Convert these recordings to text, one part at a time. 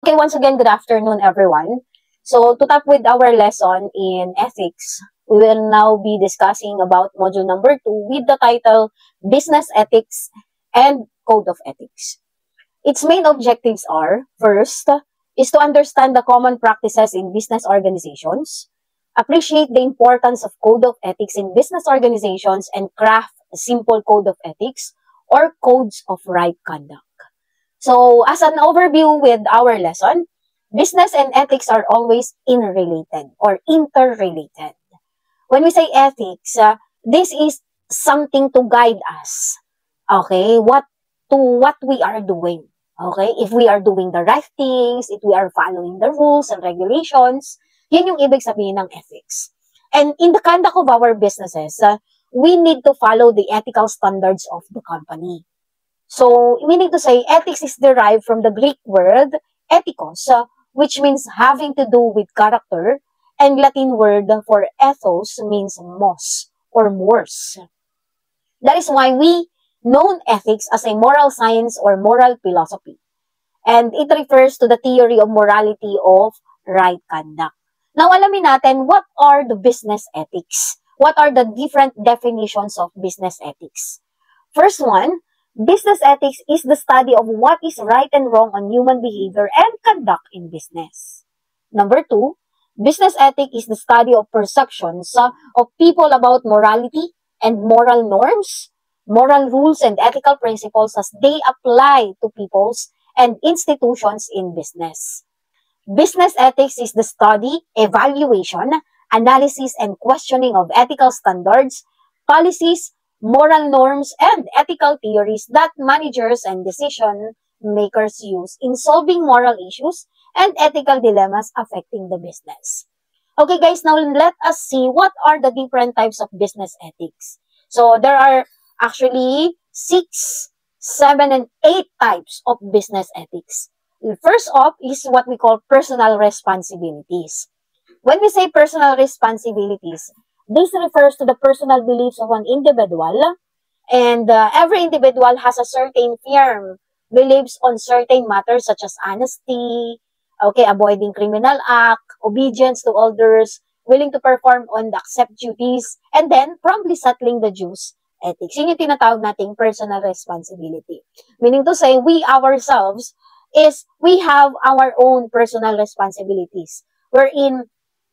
Okay, once again, good afternoon, everyone. So, to top with our lesson in ethics, we will now be discussing about module number 2 with the title Business Ethics and Code of Ethics. Its main objectives are, first, is to understand the common practices in business organizations, appreciate the importance of code of ethics in business organizations, and craft a simple code of ethics or codes of right conduct. So, as an overview with our lesson, business and ethics are always interrelated or interrelated. When we say ethics, this is something to guide us. Okay, what we are doing. Okay, if we are doing the right things, if we are following the rules and regulations, yun yung ibig sabihin ng ethics. And in the conduct of our businesses, we need to follow the ethical standards of the company. So, meaning to say, ethics is derived from the Greek word ethikos, which means having to do with character, and Latin word for ethos means mos or mores. That is why we know ethics as a moral science or moral philosophy. And it refers to the theory of morality of right conduct. Now, alamin natin, what are the business ethics? What are the different definitions of business ethics? First one, business ethics is the study of what is right and wrong on human behavior and conduct in business. Number two, business ethics is the study of perceptions of people about morality and moral norms, moral rules and ethical principles as they apply to peoples and institutions in business. Business ethics is the study, evaluation, analysis, and questioning of ethical standards, policies, moral norms, and ethical theories that managers and decision makers use in solving moral issues and ethical dilemmas affecting the business. Okay guys, now let us see what are the different types of business ethics. So there are actually 6, 7, and 8 types of business ethics. First off is what we call personal responsibilities. When we say personal responsibilities, this refers to the personal beliefs of an individual, and every individual has a certain firm beliefs on certain matters such as honesty, okay, avoiding criminal act, obedience to elders, willing to perform on the accept duties, and then promptly settling the dues, ethics. Yun yung tinatawag nating personal responsibility. Meaning to say, we ourselves we have our own personal responsibilities wherein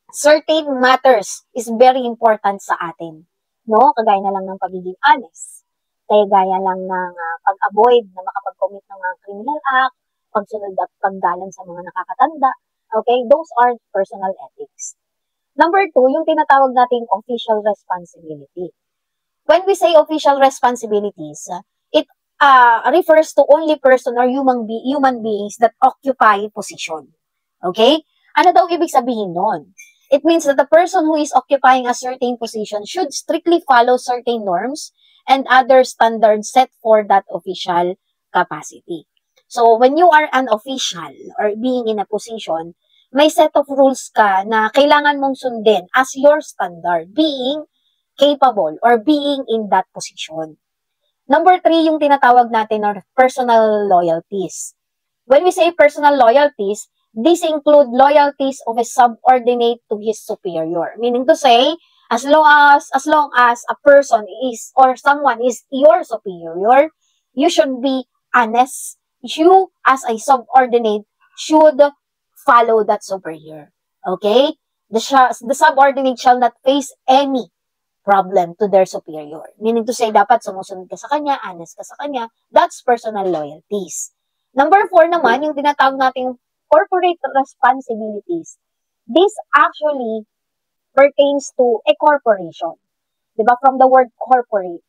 certain matters is very important sa atin. No? Kagaya na lang ng pagiging honest. Kagaya lang ng pag-avoid na makapag-commit ng mga criminal act, pagsunod at paggalang sa mga nakakatanda. Okay? Those are personal ethics. Number 2, yung tinatawag nating official responsibility. When we say official responsibilities, it refers to only person or human beings that occupy position. Okay? Ano daw ibig sabihin nun? It means that the person who is occupying a certain position should strictly follow certain norms and other standards set for that official capacity. So, when you are an official or being in a position, may set of rules ka na kailangan mong sundin as your standard, being capable or being in that position. Number 3, yung tinatawag natin are personal loyalties. When we say personal loyalties, these include loyalties of a subordinate to his superior. Meaning to say, as long as a person is or someone is your superior, you should be honest. You, as a subordinate, should follow that superior. Okay? The subordinate shall not face any problem to their superior. Meaning to say, dapat sumusunod ka sa kanya, honest ka sa kanya. That's personal loyalties. Number 4 naman, yung tinatawag nating corporate responsibilities. This actually pertains to a corporation. Diba? From the word corporate,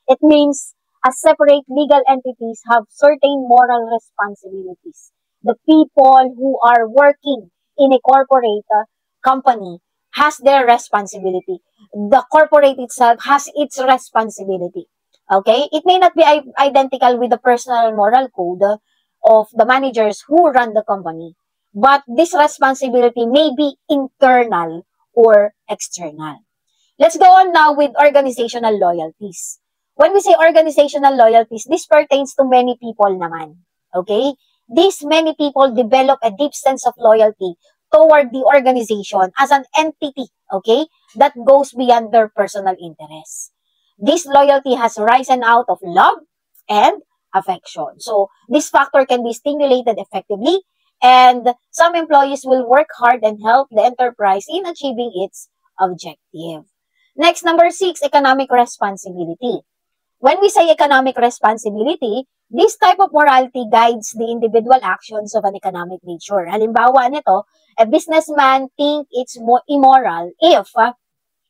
it means as separate legal entities have certain moral responsibilities. The people who are working in a corporate company has their responsibility. The corporate itself has its responsibility. Okay? It may not be identical with the personal moral code of the managers who run the company. But this responsibility may be internal or external. Let's go on now with organizational loyalties. When we say organizational loyalties, this pertains to many people naman. Okay? these many people develop a deep sense of loyalty toward the organization as an entity, okay, that goes beyond their personal interests. This loyalty has risen out of love and affection. So, this factor can be stimulated effectively, and some employees will work hard and help the enterprise in achieving its objective. Next, number 6, economic responsibility. When we say economic responsibility, this type of morality guides the individual actions of an economic nature. Halimbawa nito, a businessman think it's more immoral if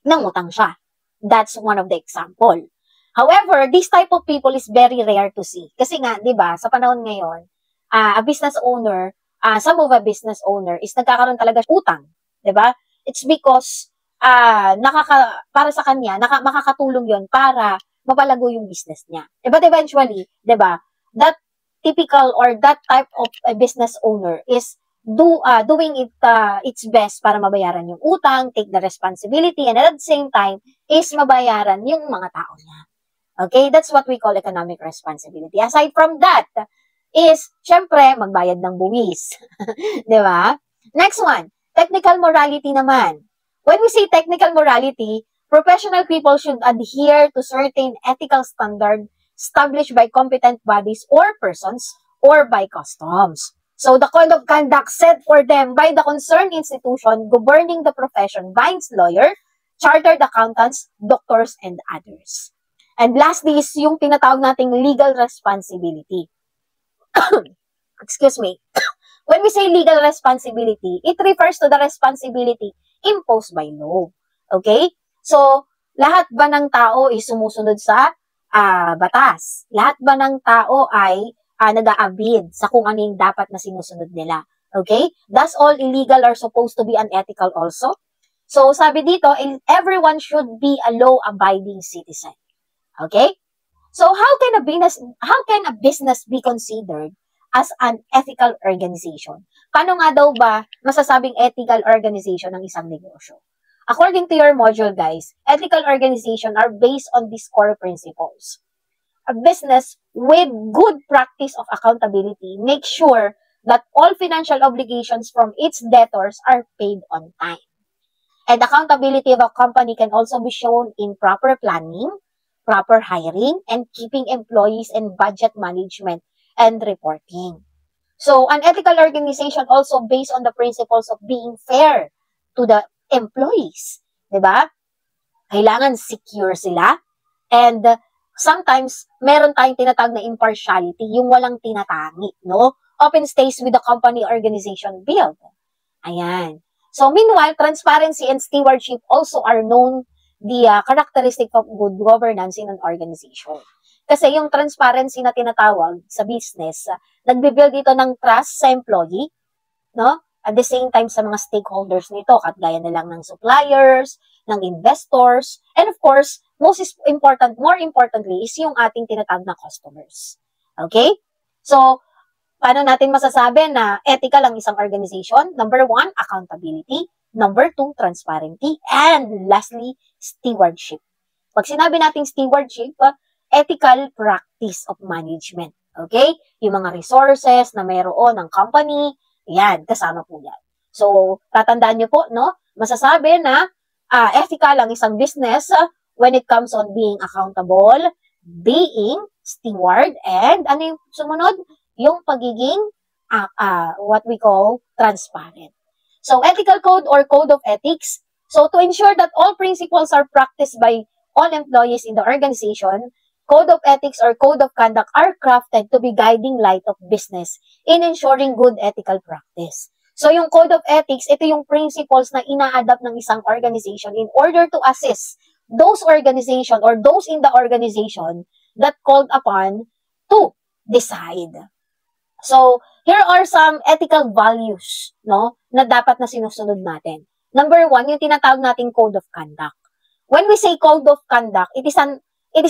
nangutang siya. That's one of the example. However, this type of people is very rare to see. Kasi nga, di ba, sa panahon ngayon, a business owner, some of a business owner is nagkakaroon talaga utang. Di ba? It's because para sa kanya, makakatulong yon para mapalago yung business niya. But eventually, di ba, that typical or that type of a business owner is doing its best para mabayaran yung utang, take the responsibility, and at the same time, is mabayaran yung mga tao niya. Okay? That's what we call economic responsibility. Aside from that, is, syempre, magbayad ng buwis. Di ba? Next one, technical morality naman. When we say technical morality, professional people should adhere to certain ethical standards established by competent bodies or persons or by customs. So, the code of conduct set for them by the concerned institution governing the profession binds lawyer, chartered accountants, doctors, and others. And lastly is yung tinatawag nating legal responsibility. Excuse me. When we say legal responsibility, it refers to the responsibility imposed by law. Okay? So, lahat ba ng tao ay sumusunod sa batas? Lahat ba ng tao ay nag-aabid sa kung ano yung dapat na sinusunod nila? Okay? Does all illegal are supposed to be unethical also? So, sabi dito, everyone should be a law-abiding citizen. Okay? So, how can a business be considered as an ethical organization? Paano nga daw ba masasabing ethical organization ng isang negosyo? According to your module, guys, ethical organization are based on these core principles. A business with good practice of accountability makes sure that all financial obligations from its debtors are paid on time. And accountability of a company can also be shown in proper planning, proper hiring, and keeping employees and budget management and reporting. So, an ethical organization also based on the principles of being fair to the employees. Diba? Kailangan secure sila. And sometimes, meron tayong tinatawag na impartiality, yung walang tinatangi, no? Often stays with the company organization build. Ayan. So, meanwhile, transparency and stewardship also are known the characteristic of good governance in an organization. Kasi yung transparency na tinatawag sa business, nagbe-build dito ng trust sa employee, no? At the same time sa mga stakeholders nito, katgaya na lang ng suppliers, ng investors, and of course, more importantly, is yung ating tinatawag na customers. Okay? So, paano natin masasabi na ethical ang isang organization? Number 1, accountability. Number 2, transparency. And lastly, stewardship. Pag sinabi natin stewardship, ethical practice of management. Okay? Yung mga resources na mayroon ng company, yan, kasama po yan. So, tatandaan nyo po, no? Masasabi na ethical ang isang business when it comes on being accountable, being steward, and ano yung sumunod? Yung pagiging what we call transparent. So, ethical code or code of ethics. So, to ensure that all principles are practiced by all employees in the organization, code of ethics or code of conduct are crafted to be guiding light of business in ensuring good ethical practice. So, yung code of ethics, ito yung principles na ina-adapt ng isang organization in order to assist those organization or those in the organization that called upon to decide. So, here are some ethical values, no, na dapat na sinusunod natin. Number 1, yung tinatawag nating code of conduct. When we say code of conduct, it is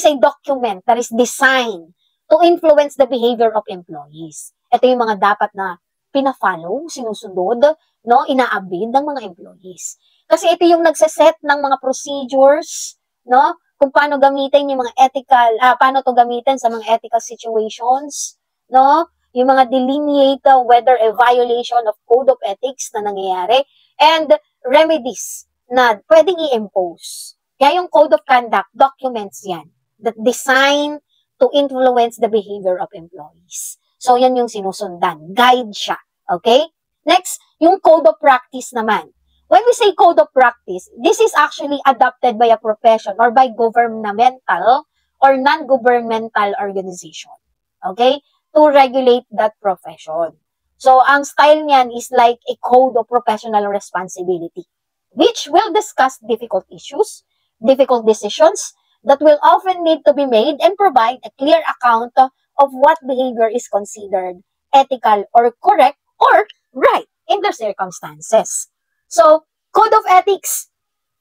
a document that is designed to influence the behavior of employees. Ito yung mga dapat na pina-follow, sinusunod, no, inaabid ng mga employees. Kasi ito yung nagseset ng mga procedures, no, kung paano gamitin yung mga ethical, paano to gamitin sa mga ethical situations, no, yung mga delineate whether a violation of code of ethics na nangyayari, and remedies na pwedeng i-impose. Kaya yung code of conduct, documents yan, that design to influence the behavior of employees. So, yan yung sinusundan. Guide siya. Okay? Next, yung code of practice naman. When we say code of practice, this is actually adopted by a profession or by governmental or non-governmental organization. Okay? To regulate that profession. So, ang style niyan is like a code of professional responsibility, which will discuss difficult issues, difficult decisions that will often need to be made and provide a clear account of what behavior is considered ethical or correct or right in the circumstances. So, code of ethics.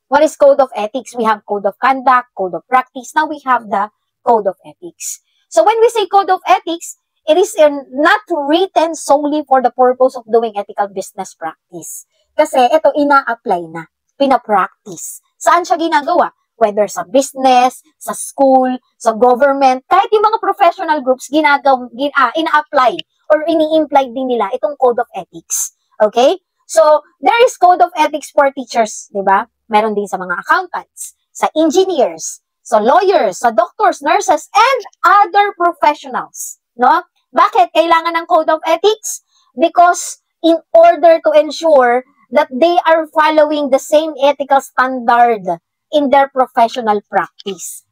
What is code of ethics? We have code of conduct, code of practice. Now we have the code of ethics. So, when we say code of ethics, it is not written solely for the purpose of doing ethical business practice. Kasi ito ina-apply na, pina-practice. Saan siya ginagawa? Whether sa business, sa school, sa government, kahit yung mga professional groups ina-apply or ini-imply din nila itong code of ethics. Okay? So, there is code of ethics for teachers, di ba? Meron din sa mga accountants, sa engineers, sa lawyers, sa doctors, nurses, and other professionals. No? Bakit kailangan ng code of ethics? Because in order to ensure that they are following the same ethical standard in their professional practice.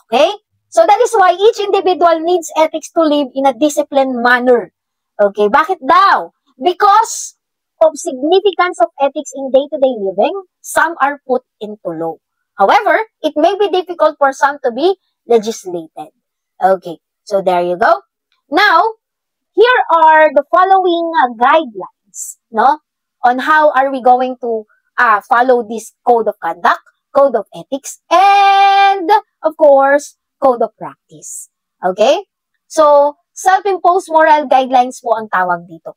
Okay? So that is why each individual needs ethics to live in a disciplined manner. Okay? Bakit daw? Because of significance of ethics in day-to-day living, some are put into law. However, it may be difficult for some to be legislated. Okay, so there you go. Now, here are the following guidelines, no, on how are we going to follow this code of conduct, code of ethics, and, of course, code of practice. Okay? So, self-imposed moral guidelines po ang tawag dito.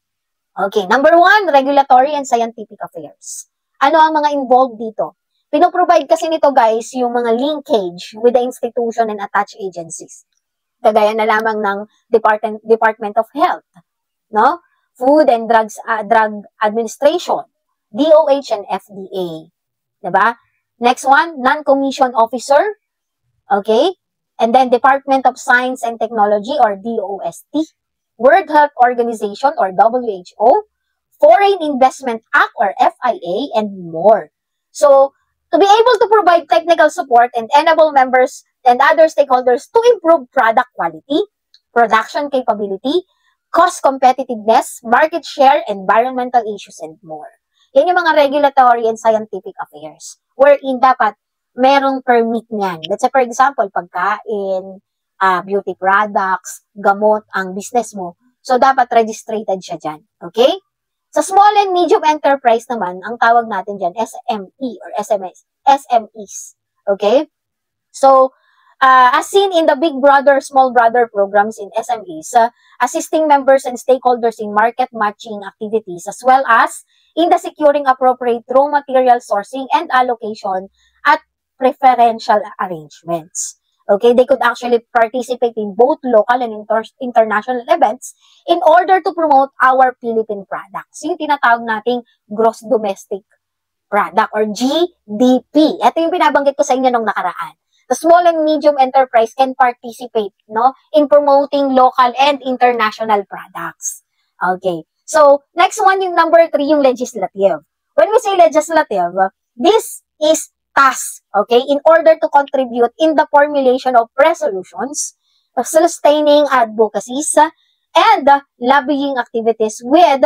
Okay, number 1, regulatory and scientific affairs. Ano ang mga involved dito? Pinoprovide kasi nito, guys, yung mga linkage with the institution and attached agencies. Kagaya na lamang ng Department of Health, no? Food and Drug Administration, DOH and FDA. Diba? Next one, non-commissioned officer. Okay? And then Department of Science and Technology or DOST, World Health Organization or WHO, Foreign Investment Act or FIA, and more. So, to be able to provide technical support and enable members and other stakeholders to improve product quality, production capability, cost competitiveness, market share, environmental issues, and more. Yan yung mga regulatory and scientific affairs wherein dapat merong permit niyan. Let's say, for example, pagkain, beauty products, gamot ang business mo. So, dapat registrated siya dyan. Okay? Sa small and medium enterprise naman, ang tawag natin dyan, SME or SMEs. Okay? So, as seen in the Big Brother, Small Brother programs in SMEs, assisting members and stakeholders in market matching activities as well as in the securing appropriate raw material sourcing and allocation at preferential arrangements. Okay, they could actually participate in both local and international events in order to promote our Philippine products. Yung tinatawag nating gross domestic product or GDP. Ito yung binabanggit ko sa inyo nung nakaraan. The small and medium enterprise can participate, no, in promoting local and international products. Okay. So, next one, yung number 3, yung legislative. When we say legislative, this is task, okay, in order to contribute in the formulation of resolutions, sustaining advocacies, and lobbying activities with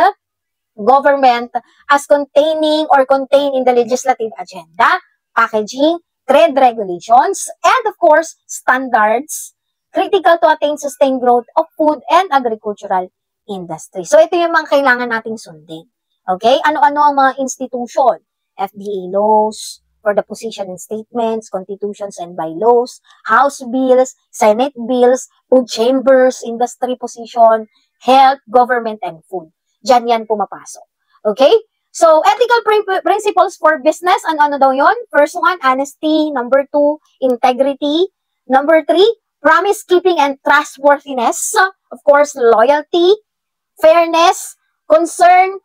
government as containing or contained in the legislative agenda, packaging, trade regulations, and of course, standards critical to attain sustained growth of food and agricultural industry. So, ito yung mga kailangan nating sundin. Okay? Ano-ano ang mga institution? FDA laws, for the position and statements, constitutions and bylaws, House bills, Senate bills, food chambers, industry position, health, government, and food. Diyan yan pumapasok. Okay? So, ethical principles for business, ano daw yon? First one, honesty. Number 2, integrity. Number 3, promise keeping and trustworthiness. Of course, loyalty. fairness, concern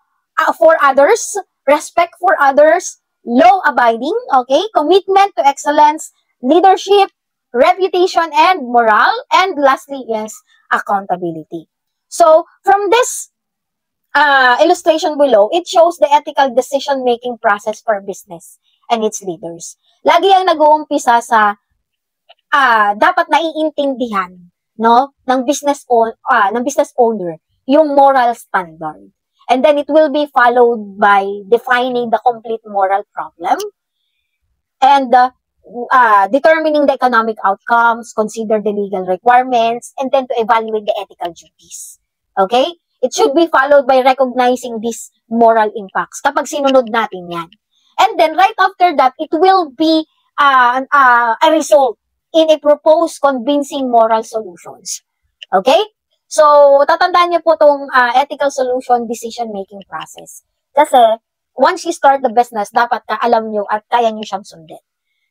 for others, respect for others, law-abiding, okay, commitment to excellence, leadership, reputation, and morale, and lastly is accountability. So, from this illustration below, it shows the ethical decision-making process for business and its leaders. Lagi ang nag-uumpisa sa dapat naiintindihan, no, ng business owner yung moral standard. And then it will be followed by defining the complete moral problem and determining the economic outcomes, consider the legal requirements, and then to evaluate the ethical duties. Okay? It should be followed by recognizing these moral impacts kapag sinunod natin yan. And then right after that, it will be a result in a proposed convincing moral solutions. Okay? So, tatandaan niyo po itong ethical solution decision-making process. Kasi, once you start the business, dapat alam niyo at kaya niyo siyang sundin.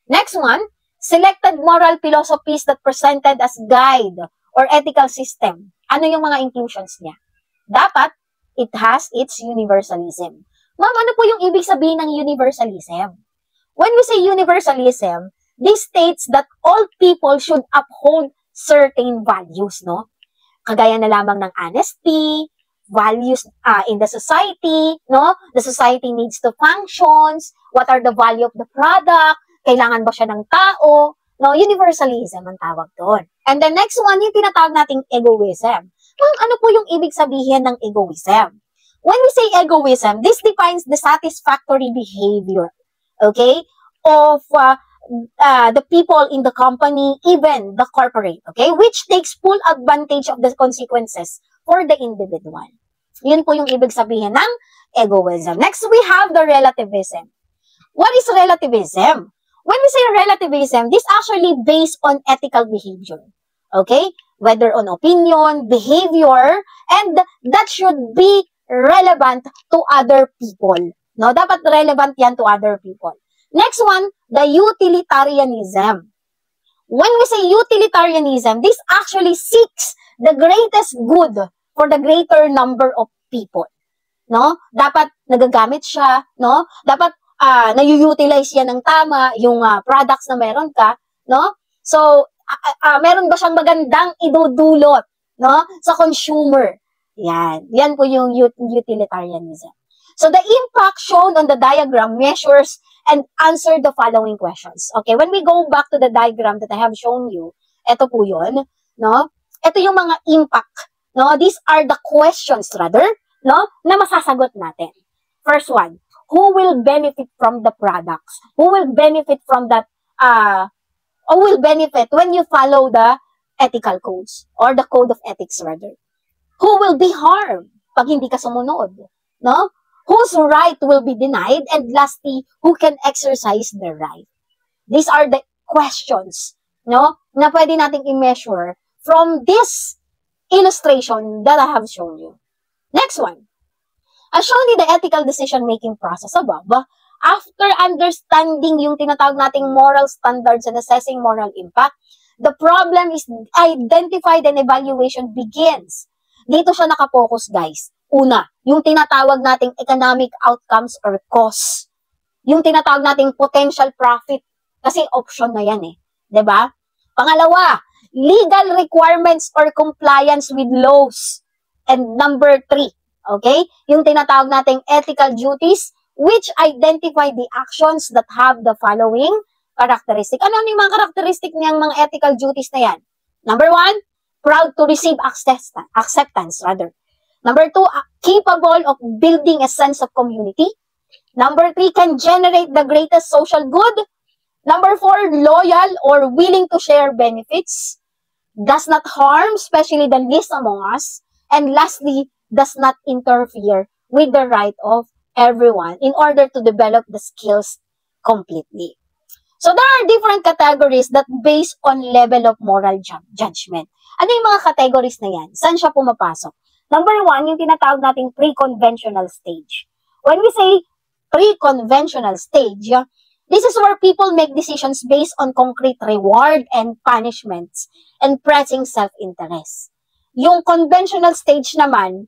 Next one, selected moral philosophies that presented as guide or ethical system. Ano yung mga inclusions niya? Dapat, it has its universalism. Ma'am, ano po yung ibig sabihin ng universalism? When we say universalism, this states that all people should uphold certain values, no? Kagaya na lamang ng honesty, values in the society, no? The society needs to functions, what are the value of the product, kailangan ba siya ng tao, no? Universalism ang tawag doon. And the next one, yung tinatawag nating egoism. Ma'am, ano po yung ibig sabihin ng egoism? When we say egoism, this defines the satisfactory behavior, okay, of the people in the company, even the corporate, okay, which takes full advantage of the consequences for the individual. Yun po yung ibig sabihin ng egoism. Next, we have the relativism. What is relativism? When we say relativism, this actually based on ethical behavior, okay, whether on opinion, behavior, and that should be relevant to other people. No, dapat relevant yan to other people. Next one, the utilitarianism. When we say utilitarianism, this actually seeks the greatest good for the greater number of people. No? Dapat nagagamit siya, no? Dapat na-utilize yan ng tama yung products na meron ka, no? So, meron ba siyang magandang idudulot, no, sa consumer? Yan. Yan po yung utilitarianism. So, the impact shown on the diagram measures and answer the following questions. Okay, when we go back to the diagram that I have shown you, ito po yun, no? Ito yung mga impact, no? These are the questions, rather, no, na masasagot natin. First one, who will benefit from the products? Who will benefit from that, who will benefit when you follow the ethical codes or the code of ethics, rather? Who will be harmed pag hindi ka sumunod, no? Whose right will be denied, and lastly, who can exercise the right? These are the questions, no, na pwede nating i-measure from this illustration that I have shown you. Next one. As shown in the ethical decision-making process above, after understanding yung tinatawag nating moral standards and assessing moral impact, the problem is identified and evaluation begins. Dito siya nakapokus, guys. Una, yung tinatawag nating economic outcomes or cost. Yung tinatawag nating potential profit. Kasi option na yan eh. 'Di ba? Pangalawa, legal requirements or compliance with laws. And number 3, okay? Yung tinatawag nating ethical duties which identify the actions that have the following characteristic. Ano yung mga characteristic niyang mga ethical duties na yan? Number 1, proud to receive acceptance, rather. Number 2, capable of building a sense of community. Number 3, can generate the greatest social good. Number 4, loyal or willing to share benefits. Does not harm, especially the least among us. And lastly, does not interfere with the right of everyone in order to develop the skills completely. So there are different categories that based on level of moral judgment. Ano yung mga categories na yan? Saan siya pumapasok? Number 1, yung tinatawag nating pre-conventional stage. When we say pre-conventional stage, this is where people make decisions based on concrete reward and punishments and pressing self-interest. Yung conventional stage naman,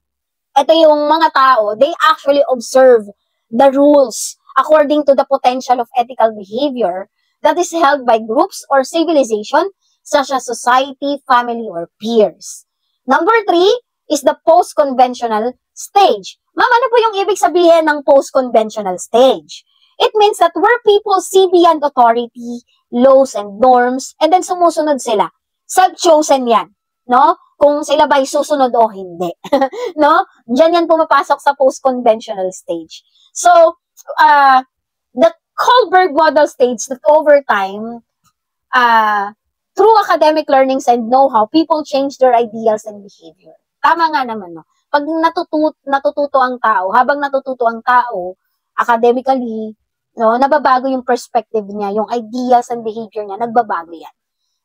ito yung mga tao, they actually observe the rules according to the potential of ethical behavior that is held by groups or civilization such as society, family, or peers. Number 3 is the post-conventional stage. Ma'am, ano po yung ibig sabihin ng post-conventional stage? It means that where people see beyond authority, laws, and norms, and then sumusunod sila. Self-chosen yan, no? Kung sila ba'y susunod o hindi. No? Diyan yan pumapasok sa post-conventional stage. So, the Kohlberg model states that over time, through academic learnings and know-how, people change their ideals and behavior. Tama nga naman, no? Pag natututo ang tao, habang natututo ang tao, academically, no, nababago yung perspective niya, yung ideas and behavior niya, nagbabago yan.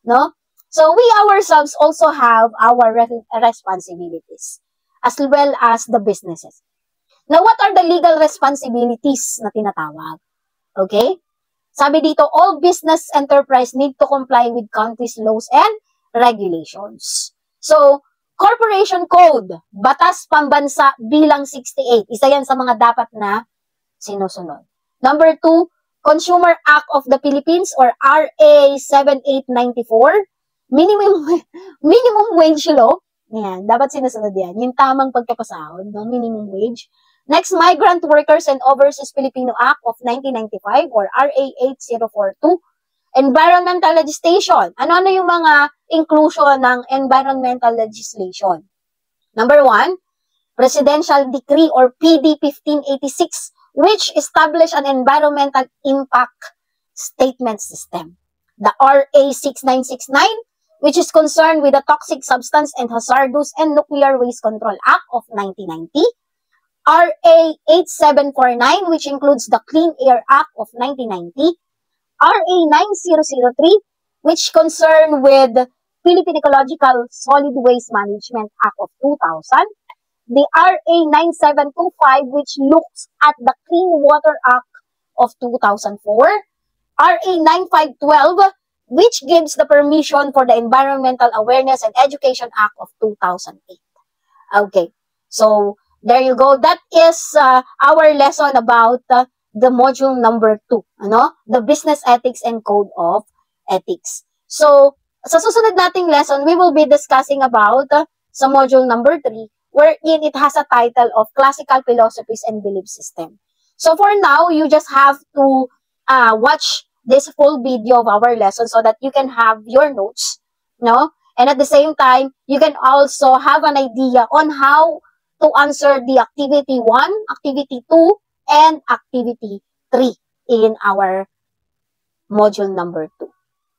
No? So, we ourselves also have our responsibilities, as well as the businesses. Now, what are the legal responsibilities na tinatawag? Okay? Sabi dito, all business enterprise need to comply with country's laws and regulations. So, Corporation Code, Batas Pambansa Bilang 68. Isa yan sa mga dapat na sinusunod. Number 2, Consumer Act of the Philippines or RA 7894. Minimum wage law. Yan, dapat sinusunod yan. Yung tamang pagpapasahod, no? Minimum wage. Next, Migrant Workers and Overseas Filipino Act of 1995 or RA 8042. Environmental legislation. Ano yung mga inclusion ng environmental legislation? Number 1, Presidential Decree or PD 1586, which established an environmental impact statement system. The RA 6969, which is concerned with the Toxic Substance and Hazardous and Nuclear Waste Control Act of 1990. RA 8749, which includes the Clean Air Act of 1990. RA 9003, which concern with Philippine Ecological Solid Waste Management Act of 2000, the RA 9725, which looks at the Clean Water Act of 2004, RA 9512, which gives the permission for the Environmental Awareness and Education Act of 2008. Okay, so there you go. That is our lesson about the module number 2, the business ethics and code of ethics. So, sa susunod nating lesson, we will be discussing about sa module number 3, wherein it has a title of Classical Philosophies and Belief System. So, for now, you just have to watch this full video of our lesson so that you can have your notes, no? And at the same time, you can also have an idea on how to answer the activity 1, activity 2, and activity 3 in our module number 2.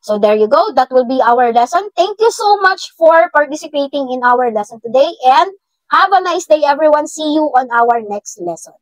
So there you go. That will be our lesson. Thank you so much for participating in our lesson today and have a nice day, everyone. See you on our next lesson.